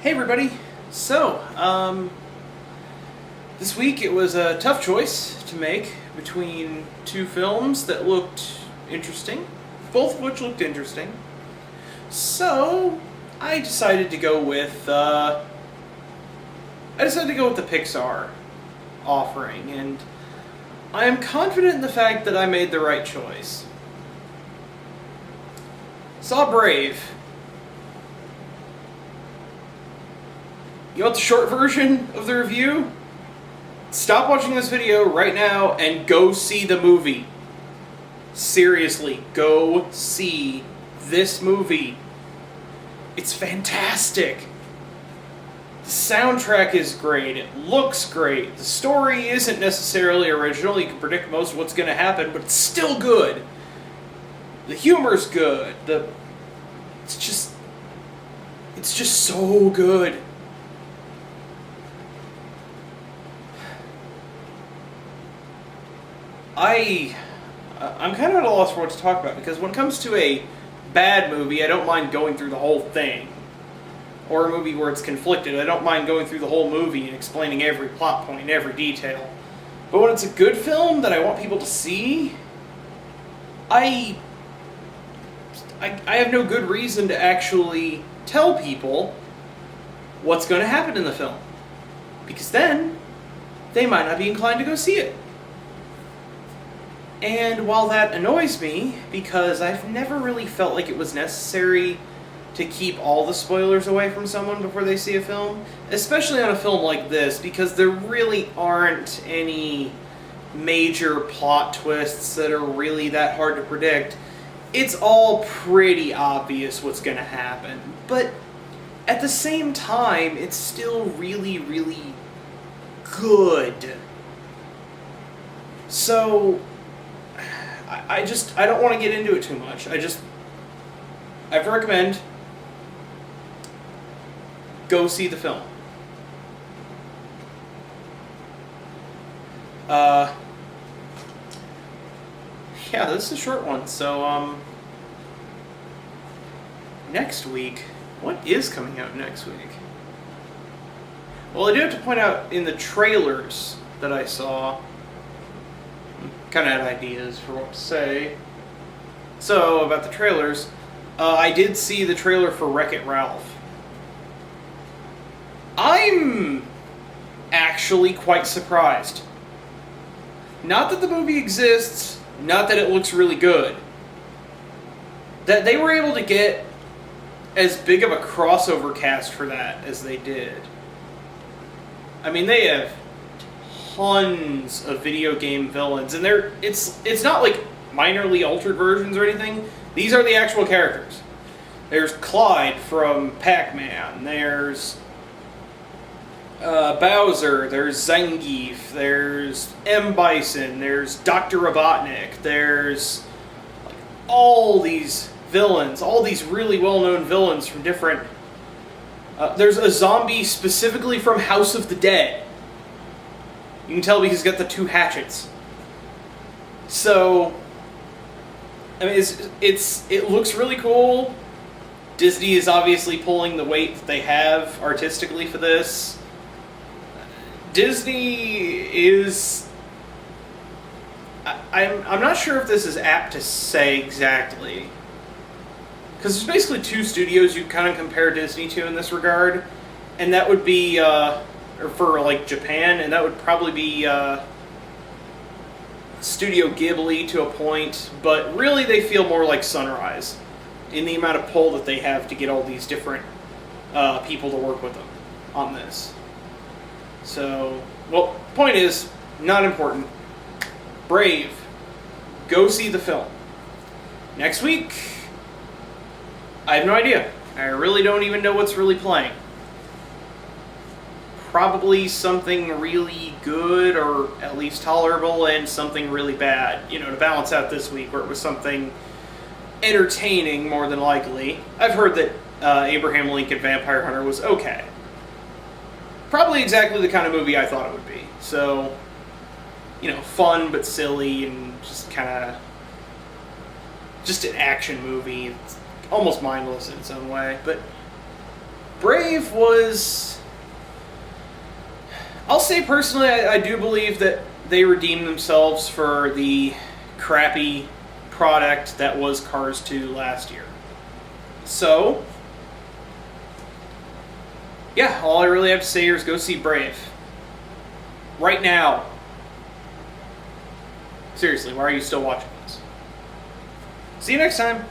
Hey everybody! This week it was a tough choice to make between two films that looked interesting, both of which looked interesting. So, I decided to go with the Pixar offering, and I am confident in the fact that I made the right choice. Saw Brave. You want the short version of the review? Stop watching this video right now and go see the movie. Seriously, go see this movie. It's fantastic. The soundtrack is great. It looks great. The story isn't necessarily original. You can predict most of what's going to happen, but it's still good. The humor's good. It's just so good. I'm kind of at a loss for what to talk about, because when it comes to a bad movie, I don't mind going through the whole thing. Or a movie where it's conflicted, I don't mind going through the whole movie and explaining every plot point, every detail. But when it's a good film that I want people to see, I have no good reason to actually tell people what's going to happen in the film. Because then, they might not be inclined to go see it. And while that annoys me, because I've never really felt like it was necessary to keep all the spoilers away from someone before they see a film, especially on a film like this, because there really aren't any major plot twists that are really that hard to predict. It's all pretty obvious what's going to happen, but at the same time, it's still really, really good. So I don't want to get into it too much. I recommend go see the film. Yeah, this is a short one. So, next week, what is coming out next week? Well, I do have to point out in the trailers that I saw, kind of had ideas for what to say. So, about the trailers, I did see the trailer for Wreck-It Ralph. I'm actually quite surprised. Not that the movie exists, not that it looks really good. That they were able to get as big of a crossover cast for that as they did. I mean, they have tons of video game villains, and it's not like minorly altered versions or anything. These are the actual characters. There's Clyde from Pac-Man, there's Bowser, there's Zangief, there's M. Bison, there's Dr. Robotnik, there's all these villains, all these really well-known villains from different... there's a zombie specifically from House of the Dead. You can tell because he's got the two hatchets. So, I mean, it looks really cool. Disney is obviously pulling the weight that they have artistically for this. Disney is... I'm not sure if this is apt to say exactly. Because there's basically two studios you kind of compare Disney to in this regard. And that would be... or for like Japan, and that would probably be Studio Ghibli to a point, but really they feel more like Sunrise in the amount of pull that they have to get all these different people to work with them on this. So, well, point is, not important. Brave. Go see the film. Next week, I have no idea. I really don't even know what's really playing. Probably something really good, or at least tolerable, and something really bad, to balance out this week, where it was something entertaining, more than likely. I've heard that Abraham Lincoln Vampire Hunter was okay. Probably exactly the kind of movie I thought it would be. So, fun but silly, and just kind of... just an action movie. It's almost mindless in its own way, but... Brave Brave was... I'll say personally, I do believe that they redeemed themselves for the crappy product that was Cars 2 last year. So, yeah, all I really have to say here is go see Brave. Right now. Seriously, why are you still watching this? See you next time.